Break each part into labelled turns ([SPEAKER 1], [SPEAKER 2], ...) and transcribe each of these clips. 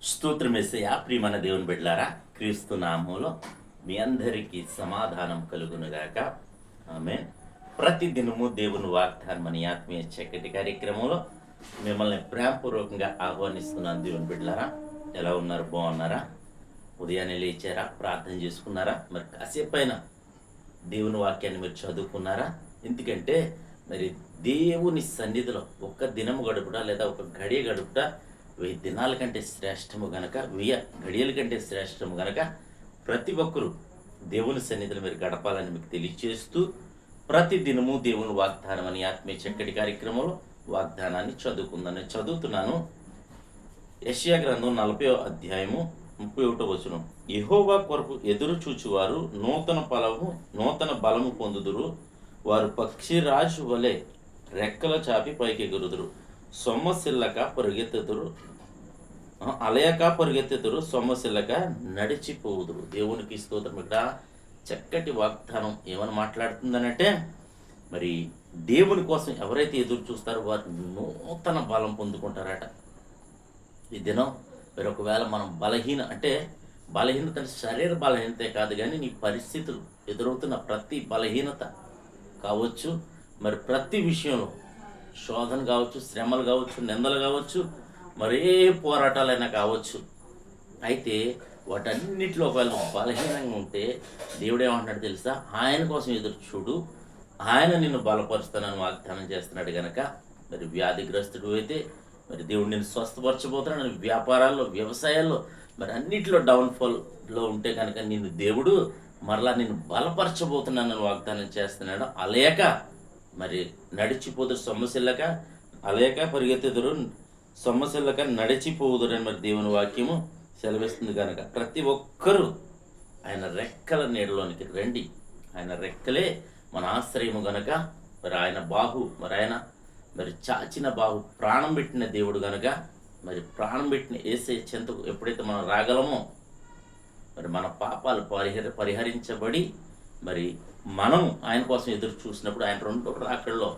[SPEAKER 1] స్తోత్రమేసయ్యా. ప్రియమైన దేవుని బిడ్డలారా, క్రీస్తు నామములో మీ అందరికీ సమాధానం కలుగునుగాక. ఆమేన్. ప్రతి దినము దేవుని వాగ్దానం అనే ఆత్మీయ చక్కటి కార్యక్రమంలో మిమ్మల్ని ప్రేమపూర్వకంగా ఆహ్వానిస్తున్నాను. దేవుని బిడ్డలారా, ఎలా ఉన్నారు? బాగున్నారా? ఉదయాన్నే లేచారా? ప్రార్థన చేసుకున్నారా? మరి కాసేపైనా దేవుని వాక్యాన్ని మీరు చదువుకున్నారా? ఎందుకంటే మరి దేవుని సన్నిధిలో ఒక్క దినము గడుపుట లేదా ఒక గడియ గడుపుట 1000 దినాల కంటే శ్రేష్టము గనక, 1000 గడియల కంటే శ్రేష్టము గనక ప్రతి ఒక్కరూ దేవుని సన్నిధిలో మీరు గడపాలని మీకు తెలియచేస్తూ ప్రతి దినము దేవుని వాగ్దానం అని ఆత్మీయ చక్కటి కార్యక్రమంలో వాగ్దానాన్ని చదువుకుందని చదువుతున్నాను. యెషయా గ్రంథం 40వ అధ్యాయము 31వ వచనం. యెహోవా కొరకు ఎదురు చూచువారు నూతన బలము పొందుదురు. వారు పక్షిరాజు వలె రెక్కల చాపి పైకెగురుదురు. సొమ్మసిల్లక పరుగెత్తుదురు, అలయక పరుగెత్తుదురు, సొమ్మసిల్లక నడిచిపోదురు. దేవునికి స్తోత్రం. ఇక్కడ చక్కటి వాగ్దానం ఏమని మాట్లాడుతుందనంటే, మరి దేవుని కోసం ఎవరైతే ఎదురు చూస్తారో వారు నూతన బలం పొందుకుంటారట. ఈ దినం మరి ఒకవేళ మనం బలహీనత శరీర బలహీనతే కాదు, కానీ నీ పరిస్థితులు ఎదురవుతున్న ప్రతి బలహీనత కావచ్చు, మరి ప్రతి విషయంలో శోధన కావచ్చు, శ్రమలు కావచ్చు, నిందలు కావచ్చు, మరే పోరాటాలైనా కావచ్చు. అయితే వాటన్నిటిలో ఒకవేళ బలహీనంగా ఉంటే దేవుడు ఏమంటున్నాడు తెలుసా? ఆయన కోసం ఎదురు చూడు, ఆయన నిన్ను బలపరుస్తానని వాగ్దానం చేస్తున్నాడు కనుక, మరి వ్యాధిగ్రస్తుడు అయితే మరి దేవుడు నిన్ను స్వస్థపరచబోతున్నాడు. వ్యాపారాల్లో, వ్యవసాయాల్లో, మరి అన్నిటిలో డౌన్ఫాల్లో ఉంటే కనుక నిన్ను దేవుడు మరలా నిన్ను బలపరచబోతున్నానని వాగ్దానం చేస్తున్నాడు. అలేక మరి నడిచిపోదురు, సొమ్మసిల్లక, అలేక పరిగెత్తుదురు, సొమ్మసిల్లక నడిచిపోదురు అని మరి దేవుని వాక్యము సెలవిస్తుంది కనుక ప్రతి ఒక్కరూ ఆయన రెక్కల నీడలోనికి రండి. ఆయన రెక్కలే మన ఆశ్రయము గనక, మరి ఆయన బాహు, మరి చాచిన బాహు, ప్రాణం పెట్టిన దేవుడు గనక, మరి ప్రాణం పెట్టిన యేసే చెంతకు ఎప్పుడైతే మనం రాగలమో మరి మన పాపాలు పరిహరించబడి మరి మనం ఆయన కోసం ఎదురు చూసినప్పుడు ఆయన రెండో రాకడలో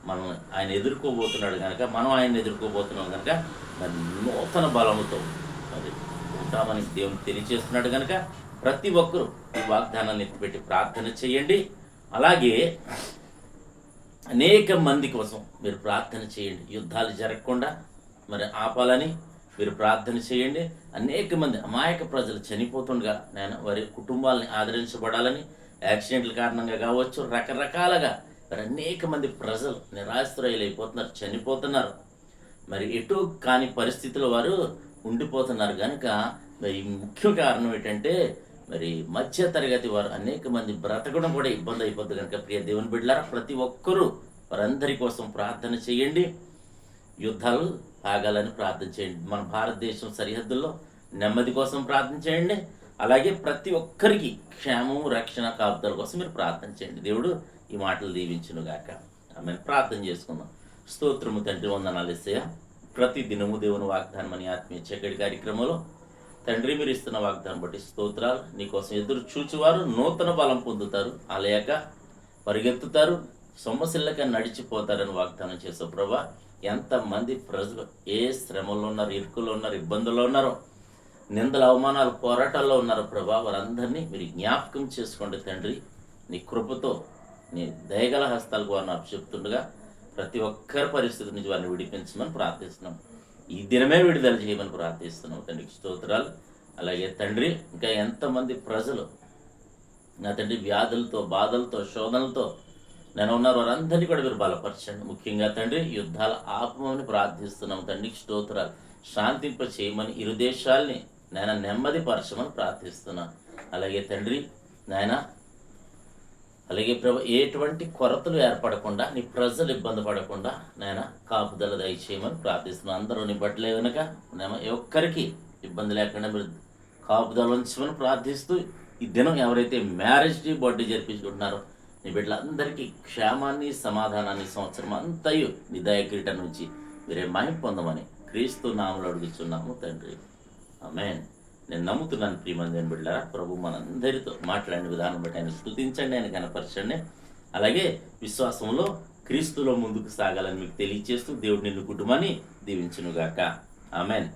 [SPEAKER 1] మనం ఆయన ఎదుర్కోబోతున్నాడు కనుక, మనం ఆయన ఎదుర్కోబోతున్నాం కనుక మరి నూతన బలముతో మరి ఉంటామని దేవుని తెలియజేస్తున్నాడు కనుక ప్రతి ఒక్కరూ ఈ వాగ్దానాన్ని ఎత్తిపెట్టి ప్రార్థన చేయండి. అలాగే అనేక మంది కోసం మీరు ప్రార్థన చేయండి. యుద్ధాలు జరగకుండా మరి ఆపాలని మీరు ప్రార్థన చేయండి. అనేక మంది అమాయక ప్రజలు చనిపోతుండగా నేను వారి కుటుంబాలని ఆదరించబడాలని, యాక్సిడెంట్ల కారణంగా కావచ్చు, రకరకాలుగా మరి అనేక మంది ప్రజలు నిరాశ్రయులైపోతున్నారు, చనిపోతున్నారు. మరి ఎటు కాని పరిస్థితుల్లో వారు ఉండిపోతున్నారు కనుక మరి ముఖ్య కారణం ఏంటంటే మరి మధ్య తరగతి వారు అనేక మంది బ్రతకడం కూడా ఇబ్బంది అయిపోతుంది కనుక ప్రియ దేవుని బిడ్డలారా, ప్రతి ఒక్కరూ వారందరి కోసం ప్రార్థన చేయండి. యుద్ధాలు ఆగాలని ప్రార్థన చేయండి. మన భారతదేశం సరిహద్దుల్లో నెమ్మది కోసం ప్రార్థన చేయండి. అలాగే ప్రతి ఒక్కరికి క్షేమం, రక్షణ, కాపుదల కోసం మీరు ప్రార్థన చేయండి. దేవుడు ఈ మాటలు దీవించునుగాక. ఆమెను ప్రార్థన చేసుకుందాం. స్తోత్రము తండ్రి, వందనాలు యేసయ్యా. ప్రతి దినము దేవుని వాగ్దానం అని ఆత్మీయ చక్కటి కార్యక్రమంలో తండ్రి మీరు ఇస్తున్న వాగ్దానం బట్టి స్తోత్రాలు. నీకోసం ఎదురు చూచువారు నూతన బలం పొందుతారు, అలయక పరిగెత్తుతారు, సొమ్మసిల్లక నడిచిపోతారని వాగ్దానం చేసావు ప్రభా. ఎంతమంది ప్రజలు ఏ శ్రమల్లో ఉన్నారు, ఇరుకుల్లో ఉన్నారు, ఇబ్బందుల్లో ఉన్నారో, నిందల అవమానాలు, పోరాటాల్లో ఉన్నారు ప్రభా, వారందరినీ మీరు జ్ఞాపకం చేసుకోండి తండ్రి. నీ కృపతో, నీ దయగల హస్తాలకు వారిని అప్పచెప్తుండగా ప్రతి ఒక్కరి పరిస్థితి నుంచి వారిని విడిపించమని ప్రార్థిస్తున్నాం. ఈ దినమే విడుదల చేయమని ప్రార్థిస్తున్నాం తండ్రికి స్తోత్రాలు. అలాగే తండ్రి, ఇంకా ఎంతమంది ప్రజలు నా తండ్రి వ్యాధులతో, బాధలతో, శోధనలతో నేను ఉన్నారు, వారందరినీ కూడా మీరు బలపరచండి. ముఖ్యంగా తండ్రి యుద్ధాలు ఆపమని ప్రార్థిస్తున్నాం తండ్రికి స్తోత్రాలు. శాంతింప చేయమని, ఇరు దేశాల్ని నాయన నెమ్మది పరచమని ప్రార్థిస్తున్నాను. అలాగే తండ్రి నాయన, అలాగే ప్రభు ఎటువంటి కొరతలు ఏర్పడకుండా, నీ ప్రజలు ఇబ్బంది పడకుండా నాయన కాపుదల దయచేయమని ప్రార్థిస్తున్నాను. అందరూ నీ బట్టలే కనుక ఏ ఒక్కరికి ఇబ్బంది లేకుండా మీరు కాపుదల ఉంచమని ప్రార్థిస్తూ, ఈ దినం ఎవరైతే మ్యారేజ్ డే, బర్త్డే జరిపించుకుంటున్నారో నీ బిడ్డలందరికీ క్షేమాన్ని, సమాధానాన్ని సంవత్సరం అంతయు నీ దయ కిరీటం నుంచి మీరే మహిమ పొందమని క్రీస్తు నామములో అడుగుతున్నాము తండ్రి. ఆమేన్. నేను నమ్ముతున్నాను ప్రియమైన బిడ్డలారా, ప్రభు మనందరితో మాట్లాడిన విధానం బట్టి ఆయన స్తుతించండి, ఆయన కనపరచండి. అలాగే విశ్వాసంలో క్రీస్తులో ముందుకు సాగాలని మీకు తెలియజేస్తూ దేవుడు నిన్ను కుటుంబాన్ని దీవించునుగాక. ఆమేన్.